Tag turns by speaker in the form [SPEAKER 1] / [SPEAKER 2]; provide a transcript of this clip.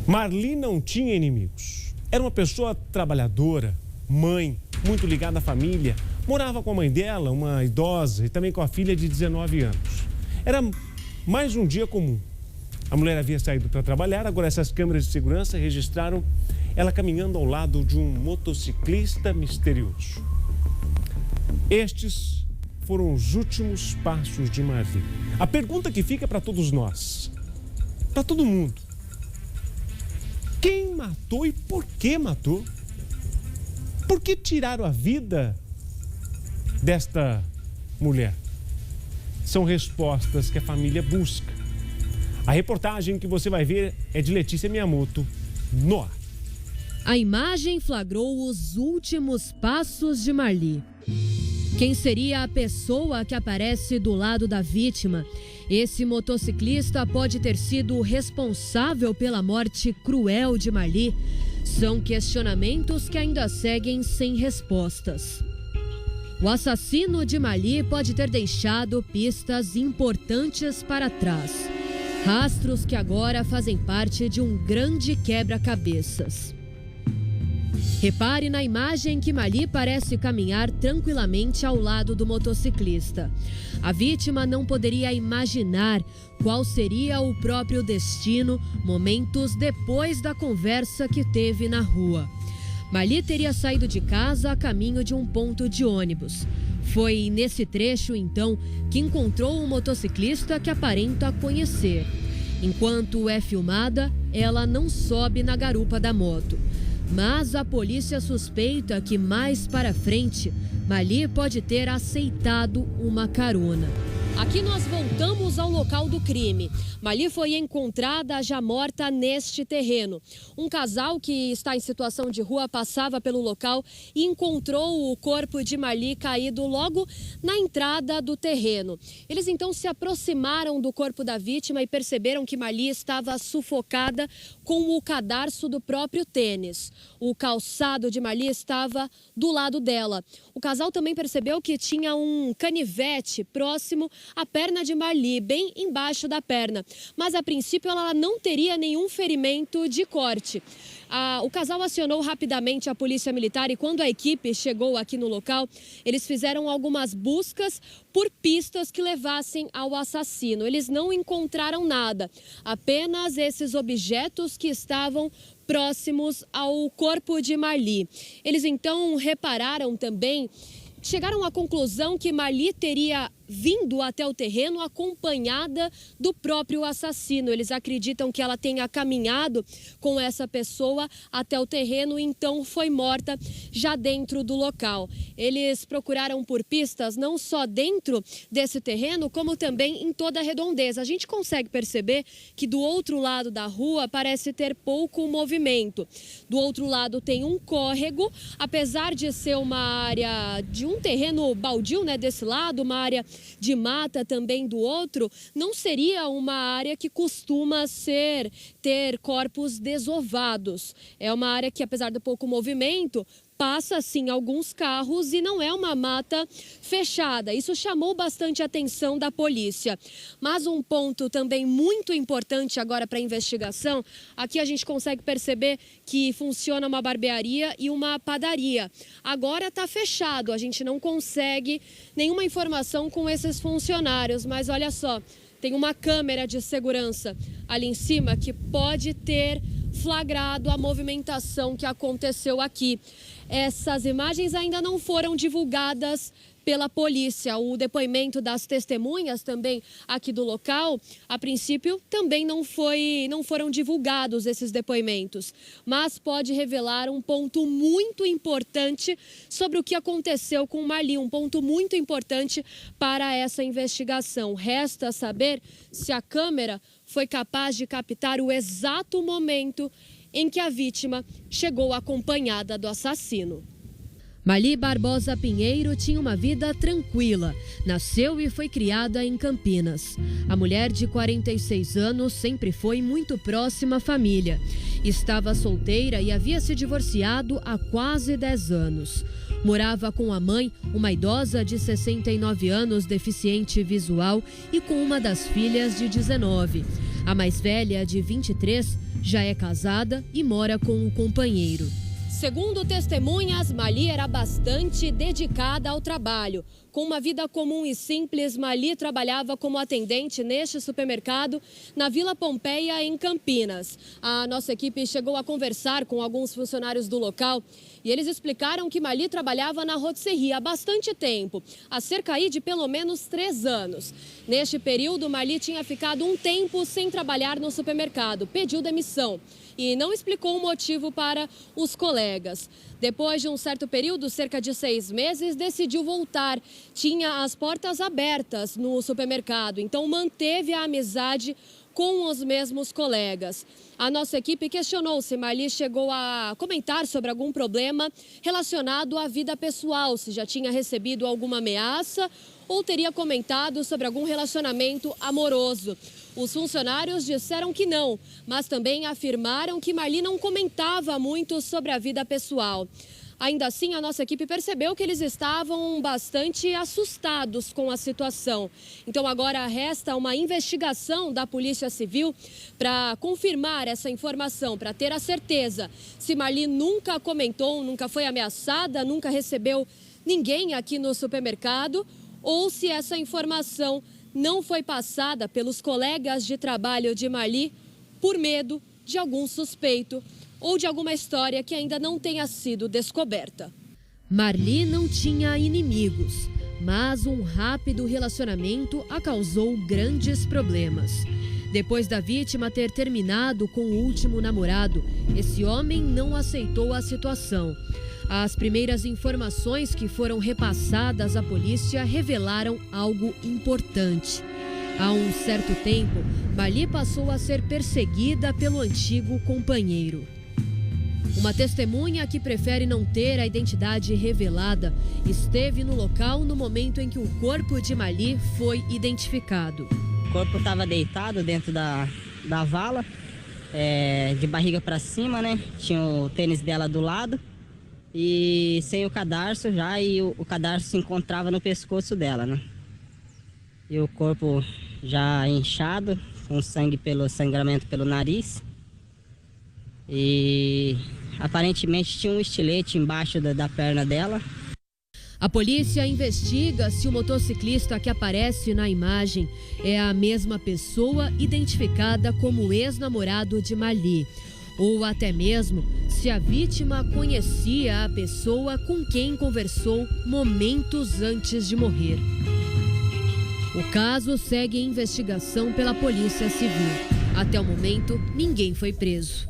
[SPEAKER 1] Marli não tinha inimigos. Era uma pessoa trabalhadora, mãe, muito ligada à família. Morava com a mãe dela, uma idosa, e também com a filha de 19 anos. Era mais um dia comum. A mulher havia saído para trabalhar, agora essas câmeras de segurança registraram ela caminhando ao lado de um motociclista misterioso. Estes foram os últimos passos de Marli. A pergunta que fica para todos nós, para todo mundo: quem matou e por que matou? Por que tiraram a vida desta mulher? São respostas que a família busca. A reportagem que você vai ver é de Letícia Miyamoto, no ar.
[SPEAKER 2] A imagem flagrou os últimos passos de Marli. Quem seria a pessoa que aparece do lado da vítima? Esse motociclista pode ter sido o responsável pela morte cruel de Marli? São questionamentos que ainda seguem sem respostas. O assassino de Marli pode ter deixado pistas importantes para trás. Rastros que agora fazem parte de um grande quebra-cabeças. Repare na imagem que Marli parece caminhar tranquilamente ao lado do motociclista. A vítima não poderia imaginar qual seria o próprio destino momentos depois da conversa que teve na rua. Marli teria saído de casa a caminho de um ponto de ônibus. Foi nesse trecho, então, que encontrou um motociclista que aparenta conhecer. Enquanto é filmada, ela não sobe na garupa da moto. Mas a polícia suspeita que mais para frente, Marli pode ter aceitado uma carona. Aqui nós voltamos ao local do crime. Marli foi encontrada já morta neste terreno. Um casal que está em situação de rua passava pelo local e encontrou o corpo de Marli caído logo na entrada do terreno. Eles então se aproximaram do corpo da vítima e perceberam que Marli estava sufocada com o cadarço do próprio tênis. O calçado de Marli estava do lado dela. O casal também percebeu que tinha um canivete próximo à perna de Marli, bem embaixo da perna. Mas, a princípio, ela não teria nenhum ferimento de corte. O casal acionou rapidamente a polícia militar e quando a equipe chegou aqui no local, eles fizeram algumas buscas por pistas que levassem ao assassino. Eles não encontraram nada, apenas esses objetos que estavam próximos ao corpo de Marli. Eles então repararam também, chegaram à conclusão que Marli teria vindo até o terreno acompanhada do próprio assassino. Eles acreditam que ela tenha caminhado com essa pessoa até o terreno e então foi morta já dentro do local. Eles procuraram por pistas não só dentro desse terreno, como também em toda a redondeza. A gente consegue perceber que do outro lado da rua parece ter pouco movimento. Do outro lado tem um córrego, apesar de ser uma área de um terreno baldio, né, desse lado, uma área de mata também do outro, não seria uma área que costuma ter corpos desovados. É uma área que, apesar do pouco movimento, passa sim alguns carros e não é uma mata fechada. Isso chamou bastante a atenção da polícia. Mas um ponto também muito importante agora para a investigação, aqui a gente consegue perceber que funciona uma barbearia e uma padaria. Agora está fechado, a gente não consegue nenhuma informação com esses funcionários, mas olha só, tem uma câmera de segurança ali em cima que pode ter flagrado a movimentação que aconteceu aqui. Essas imagens ainda não foram divulgadas pela polícia. O depoimento das testemunhas também aqui do local, a princípio, também não foram divulgados esses depoimentos. Mas pode revelar um ponto muito importante sobre o que aconteceu com Marli, um ponto muito importante para essa investigação. Resta saber se a câmera foi capaz de captar o exato momento em que a vítima chegou acompanhada do assassino. Marli Barbosa Pinheiro tinha uma vida tranquila. Nasceu e foi criada em Campinas. A mulher de 46 anos sempre foi muito próxima à família. Estava solteira e havia se divorciado há quase 10 anos. Morava com a mãe, uma idosa de 69 anos, deficiente visual, e com uma das filhas de 19. A mais velha, de 23, já é casada e mora com um companheiro. Segundo testemunhas, Marli era bastante dedicada ao trabalho. Com uma vida comum e simples, Marli trabalhava como atendente neste supermercado na Vila Pompeia, em Campinas. A nossa equipe chegou a conversar com alguns funcionários do local e eles explicaram que Marli trabalhava na rotisserie há bastante tempo, há cerca aí de pelo menos 3 anos. Neste período, Marli tinha ficado um tempo sem trabalhar no supermercado, pediu demissão e não explicou o motivo para os colegas. Depois de um certo período, cerca de 6 meses, decidiu voltar. Tinha as portas abertas no supermercado, então manteve a amizade com os mesmos colegas. A nossa equipe questionou se Marli chegou a comentar sobre algum problema relacionado à vida pessoal, se já tinha recebido alguma ameaça ou teria comentado sobre algum relacionamento amoroso. Os funcionários disseram que não, mas também afirmaram que Marli não comentava muito sobre a vida pessoal. Ainda assim, a nossa equipe percebeu que eles estavam bastante assustados com a situação. Então agora resta uma investigação da Polícia Civil para confirmar essa informação, para ter a certeza se Marli nunca comentou, nunca foi ameaçada, nunca recebeu ninguém aqui no supermercado, ou se essa informação não foi passada pelos colegas de trabalho de Marli por medo de algum suspeito ou de alguma história que ainda não tenha sido descoberta. Marli não tinha inimigos, mas um rápido relacionamento a causou grandes problemas. Depois da vítima ter terminado com o último namorado, esse homem não aceitou a situação. As primeiras informações que foram repassadas à polícia revelaram algo importante. Há um certo tempo, Marli passou a ser perseguida pelo antigo companheiro. Uma testemunha que prefere não ter a identidade revelada esteve no local no momento em que o corpo de Marli foi identificado.
[SPEAKER 3] O corpo estava deitado dentro da vala, de barriga para cima, né? Tinha o tênis dela do lado e sem o cadarço já, e o cadarço se encontrava no pescoço dela, né? E o corpo já inchado, com sangramento pelo nariz. E aparentemente tinha um estilete embaixo da perna dela.
[SPEAKER 2] A polícia investiga se o motociclista que aparece na imagem é a mesma pessoa identificada como ex-namorado de Marli, ou até mesmo se a vítima conhecia a pessoa com quem conversou momentos antes de morrer. O caso segue em investigação pela Polícia Civil. Até o momento, ninguém foi preso.